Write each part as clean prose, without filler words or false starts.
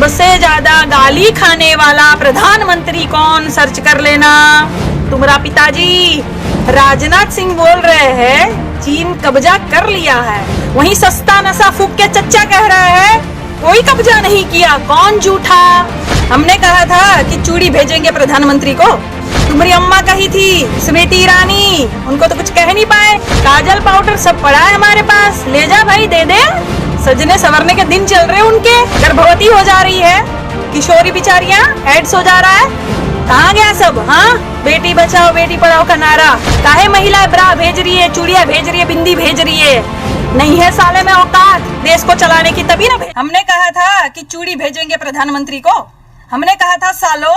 सबसे ज्यादा गाली खाने वाला प्रधानमंत्री कौन, सर्च कर लेना। तुम्हारा पिताजी राजनाथ सिंह बोल रहे हैं चीन कब्जा कर लिया है, वहीं सस्ता नशा फूक के चच्चा कह रहा है कोई कब्जा नहीं किया। कौन झूठा? हमने कहा था कि चूड़ी भेजेंगे प्रधानमंत्री को, तुम्हारी अम्मा कही थी स्मृति ईरानी, उनको तो कुछ कह नहीं पाए। काजल पाउडर सब पड़ा है हमारे पास, ले जा भाई, दे दे। सजने संवरने के दिन चल रहे उनके, गर्भवती हो जा रही है किशोरी बिचारियां, एड्स हो जा रहा है। कहाँ गया सब? हाँ, बेटी बचाओ बेटी पढ़ाओ का नारा, काहे महिला ब्रा भेज रही है, चूड़िया भेज रही है, बिंदी भेज रही है। नहीं है साले में औकात देश को चलाने की, तभी ना हमने कहा था कि चूड़ी भेजेंगे प्रधानमंत्री को। हमने कहा था सालो,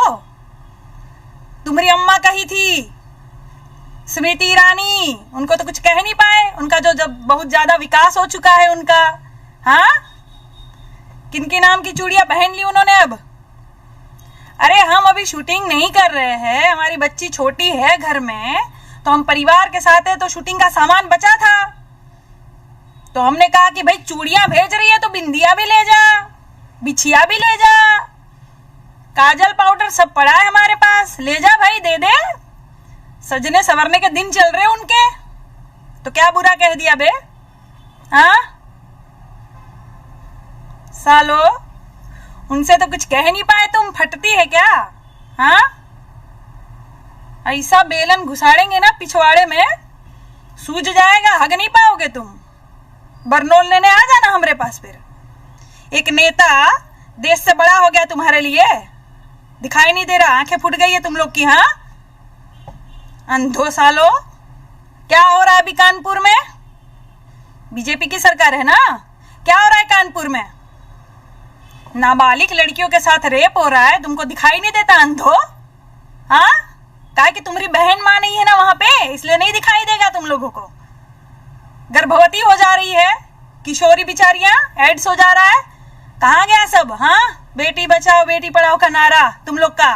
तुम्हारी अम्मा कही थी स्मृति ईरानी, उनको तो कुछ कह नहीं पाए, उनका जो जब बहुत ज्यादा विकास हो चुका है उनका। हाँ, किनके नाम की चूड़ियां पहन ली उन्होंने अब? अरे हम अभी शूटिंग नहीं कर रहे हैं, हमारी बच्ची छोटी है घर में, तो हम परिवार के साथ है, तो शूटिंग का सामान बचा था, तो हमने कहा कि भाई चूड़ियां भेज रही है तो बिंदिया भी ले जा, बिछिया भी ले जा, काजल पाउडर सब पड़ा है हमारे पास, ले जा भाई, दे दे। सजने संवरने के दिन चल रहे उनके, तो क्या बुरा कह दिया बे? हाँ सालो, उनसे तो कुछ कह नहीं पाए तुम, फटती है क्या? हाँ, ऐसा बेलन घुसाड़ेंगे ना पिछवाड़े में, सूज जाएगा, हग नहीं पाओगे तुम। बरनोल लेने आ जाना हमारे पास फिर। एक नेता देश से बड़ा हो गया तुम्हारे लिए, दिखाई नहीं दे रहा, आंखें फूट गई है तुम लोग की। हाँ अंधो सालो, क्या हो रहा है अभी कानपुर में? बीजेपी की सरकार है ना, क्या हो रहा है कानपुर में? नाबालिग लड़कियों के साथ रेप हो रहा है, तुमको दिखाई नहीं देता अंधो? हाँ, कहा कि तुम्हारी बहन मां नहीं है ना वहां पे, इसलिए नहीं दिखाई देगा तुम लोगों को। गर्भवती हो जा रही है किशोरी बिचारियां, एड्स हो जा रहा है, कहाँ गया सब? हाँ, बेटी बचाओ बेटी पढ़ाओ का नारा तुम लोग का।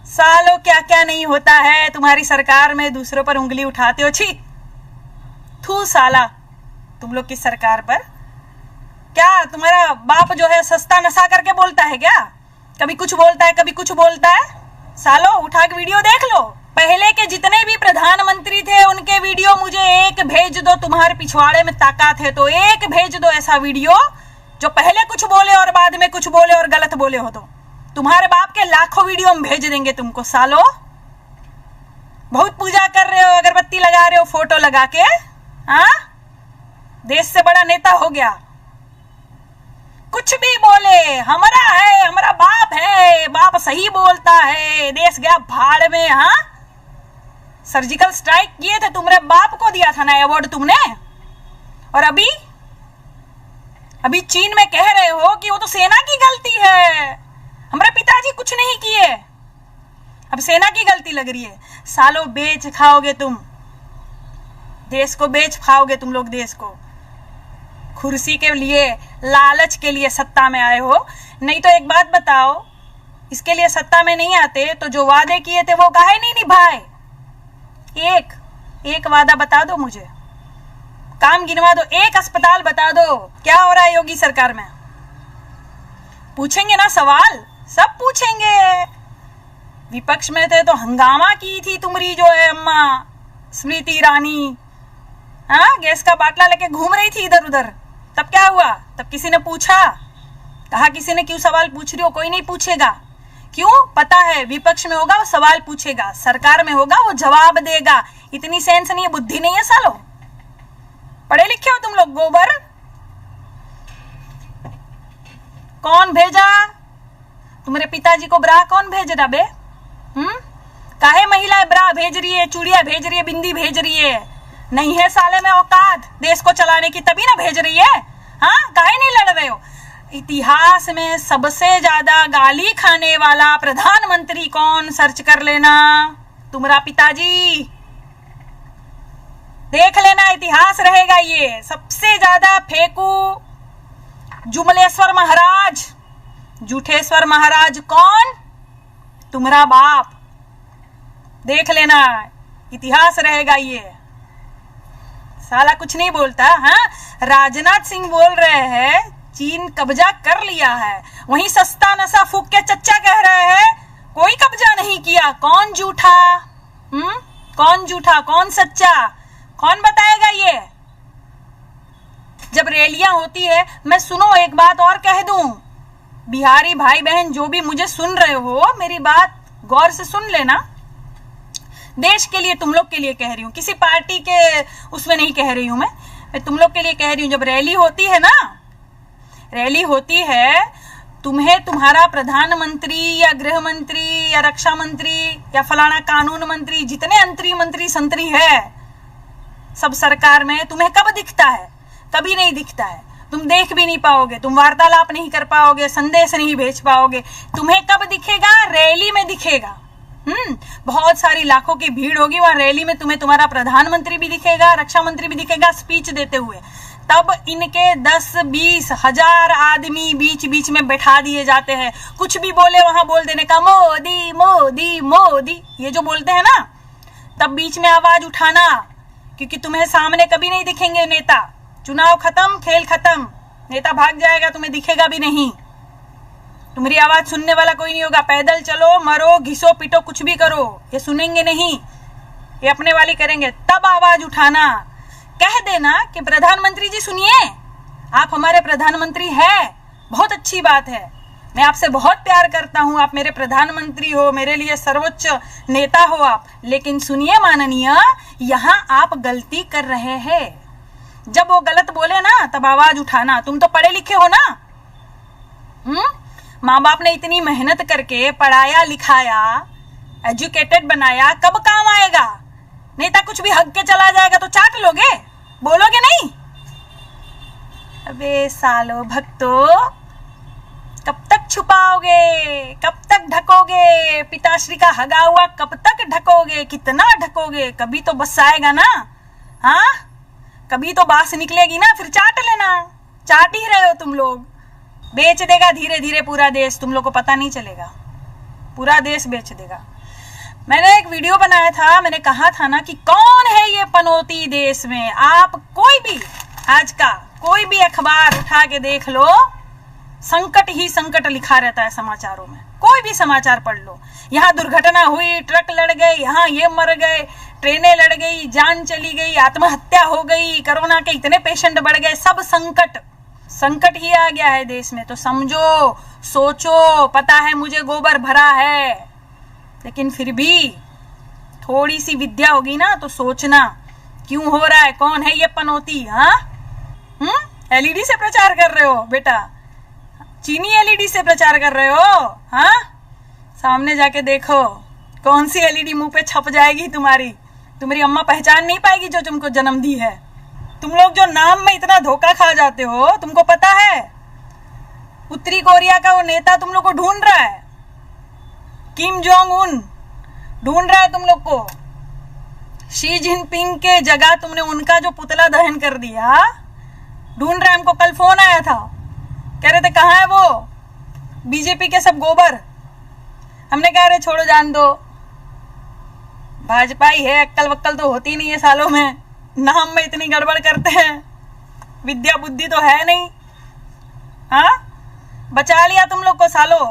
सालों क्या क्या नहीं होता है तुम्हारी सरकार में, दूसरों पर उंगली उठाते हो, छी थू साला तुम लोग की सरकार पर। क्या तुम्हारा बाप जो है सस्ता नशा करके बोलता है क्या? कभी कुछ बोलता है कभी कुछ बोलता है। सालो उठा के वीडियो देख लो, पहले के जितने भी प्रधानमंत्री थे उनके वीडियो मुझे एक भेज दो, तुम्हारे पिछवाड़े में ताकत है तो एक भेज दो ऐसा वीडियो जो पहले कुछ बोले और बाद में कुछ बोले और गलत बोले हो, तो तुम्हारे बाप के लाखों वीडियो हम भेज देंगे तुमको। सालो बहुत पूजा कर रहे हो, अगरबत्ती लगा रहे हो फोटो लगा के। हाँ, देश से बड़ा नेता हो गया, कुछ भी बोले हमारा है, हमारा बाप है, बाप सही बोलता है, देश गया भाड़ में। हाँ, सर्जिकल स्ट्राइक किए थे, तुम्हारे बाप को दिया था ना अवार्ड तुमने, और अभी चीन में कह रहे हो कि वो तो सेना की गलती है, हमारे पिताजी कुछ नहीं किए, अब सेना की गलती लग रही है। सालों बेच खाओगे तुम, देश को बेच खाओगे तुम लोग, देश को कुर्सी के लिए, लालच के लिए सत्ता में आए हो। नहीं तो एक बात बताओ, इसके लिए सत्ता में नहीं आते तो जो वादे किए थे वो काहे नहीं निभाए? एक वादा बता दो मुझे, काम गिनवा दो, एक अस्पताल बता दो, क्या हो रहा है योगी सरकार में? पूछेंगे ना सवाल, सब पूछेंगे। विपक्ष में थे तो हंगामा की थी तुम्हारी जो है अम्मा स्मृति ईरानी, हाँ, गैस का बाटला लेके घूम रही थी इधर उधर, तब क्या हुआ? तब किसी ने पूछा? कहा किसी ने क्यों सवाल पूछ रही हो? कोई नहीं पूछेगा, क्यों? पता है विपक्ष में होगा वो सवाल पूछेगा, सरकार में होगा वो जवाब देगा। इतनी सेंस नहीं है, बुद्धि नहीं है सालो, पढ़े लिखे हो तुम लोग गोबर। कौन भेजा तुम्हारे पिताजी को ब्रा? कौन भेज रहा बे? काहे महिला ब्रा भेज रही है, चूड़िया भेज रही है, बिंदी भेज रही है? नहीं है साले में औकात देश को चलाने की, तभी ना भेज रही है। हाँ, काहे नहीं लड़ रहे हो? इतिहास में सबसे ज्यादा गाली खाने वाला प्रधानमंत्री कौन, सर्च कर लेना। तुम्हारा पिताजी, देख लेना, इतिहास रहेगा ये। सबसे ज्यादा फेंकू जुमलेश्वर महाराज, जूठेश्वर महाराज कौन? तुम्हारा बाप। देख लेना, इतिहास रहेगा ये। साला कुछ नहीं बोलता। हाँ, राजनाथ सिंह बोल रहे हैं चीन कब्जा कर लिया है। वहीं सस्ता नशा फूक के चच्चा कह रहे हैं कोई कब्जा नहीं किया। कौन झूठा? कौन झूठा, कौन सच्चा, कौन बताएगा ये? जब रैलियां होती है, मैं सुनो एक बात और कह दूं, बिहारी भाई बहन जो भी मुझे सुन रहे हो, मेरी बात गौर से सुन लेना। देश के लिए, तुम लोग के लिए कह रही हूँ, किसी पार्टी के उसमें नहीं कह रही हूं मैं तुम लोग के लिए कह रही हूँ। जब रैली होती है ना, रैली होती है, तुम्हें तुम्हारा प्रधानमंत्री या गृह मंत्री या रक्षा मंत्री या फलाना कानून मंत्री, जितने मंत्री संतरी है सब सरकार में, तुम्हें कब दिखता है? कभी नहीं दिखता है। तुम देख भी नहीं पाओगे, तुम वार्तालाप नहीं कर पाओगे, संदेश नहीं भेज पाओगे। तुम्हें कब दिखेगा? रैली में दिखेगा। बहुत सारी लाखों की भीड़ होगी वहां रैली में, तुम्हें तुम्हारा प्रधानमंत्री भी दिखेगा, रक्षा मंत्री भी दिखेगा स्पीच देते हुए। तब इनके 10-20 हजार आदमी बीच बीच में बैठा दिए जाते हैं। कुछ भी बोले वहां बोल देने का, मोदी मोदी मोदी, ये जो बोलते हैं ना, तब बीच में आवाज उठाना, क्योंकि तुम्हें सामने कभी नहीं दिखेंगे नेता। चुनाव खत्म, खेल खत्म, नेता भाग जाएगा, तुम्हें दिखेगा भी नहीं। तुम्हारी आवाज सुनने वाला कोई नहीं होगा। पैदल चलो, मरो, घिसो, पिटो, कुछ भी करो, ये सुनेंगे नहीं, ये अपने वाली करेंगे। तब आवाज उठाना, कह देना कि प्रधानमंत्री जी सुनिए, आप हमारे प्रधानमंत्री हैं, बहुत अच्छी बात है, मैं आपसे बहुत प्यार करता हूं, आप मेरे प्रधानमंत्री हो, मेरे लिए सर्वोच्च नेता हो आप, लेकिन सुनिए माननीय, यहाँ आप गलती कर रहे हैं। जब वो गलत बोले ना, तब आवाज उठाना। तुम तो पढ़े लिखे हो ना, माँ बाप ने इतनी मेहनत करके पढ़ाया लिखाया, एजुकेटेड बनाया, कब काम आएगा? नेता कुछ भी हक के चला जाएगा तो चाट लोगे, बोलोगे नहीं? अबे सालो भक्तो, कब तक छुपाओगे, कब तक ढकोगे? पिताश्री का हगा हुआ कब तक ढकोगे? कितना ढकोगे? कभी तो बस आएगा ना, हाँ? कभी तो बास निकलेगी ना, फिर चाट लेना। चाट ही रहे हो तुम लोग। बेच देगा धीरे धीरे पूरा देश, तुम लोग को पता नहीं चलेगा, पूरा देश बेच देगा। मैंने एक वीडियो बनाया था, मैंने कहा था ना कि कौन है ये पनौती देश में। आप कोई भी आज का कोई भी अखबार उठा के देख लो, संकट ही संकट लिखा रहता है समाचारों में। कोई भी समाचार पढ़ लो, यहाँ दुर्घटना हुई, ट्रक लड़ गए, यहाँ ये मर गए, ट्रेनें लड़ गई, जान चली गई, आत्महत्या हो गई, कोरोना के इतने पेशेंट बढ़ गए, सब संकट ही आ गया है देश में। तो समझो, सोचो, पता है मुझे गोबर भरा है, लेकिन फिर भी थोड़ी सी विद्या होगी ना तो सोचना क्यों हो रहा है, कौन है ये पनौती? हाँ, एलईडी से प्रचार कर रहे हो बेटा, चीनी एलईडी से प्रचार कर रहे हो? हाँ, सामने जाके देखो कौन सी एलईडी मुंह पे छप जाएगी तुम्हारी अम्मा पहचान नहीं पाएगी जो तुमको जन्म दी है। तुम लोग जो नाम में इतना धोखा खा जाते हो, तुमको पता है उत्तरी कोरिया का वो नेता तुम लोग को ढूंढ रहा है, किम जोंग उन ढूंढ रहा है तुम लोग को। शी जिनपिंग के जगह तुमने उनका जो पुतला दहन कर दिया, ढूंढ रहा है। हमको कल फोन आया था, कह रहे थे कहाँ है वो बीजेपी के सब गोबर। हमने कहा अरे छोड़ो, जान दो, भाजपा ही है, अक्कल वक्कल तो होती नहीं है सालों में, नाम में इतनी गड़बड़ करते हैं, विद्या बुद्धि तो है नहीं। हाँ, बचा लिया तुम लोग को सालों।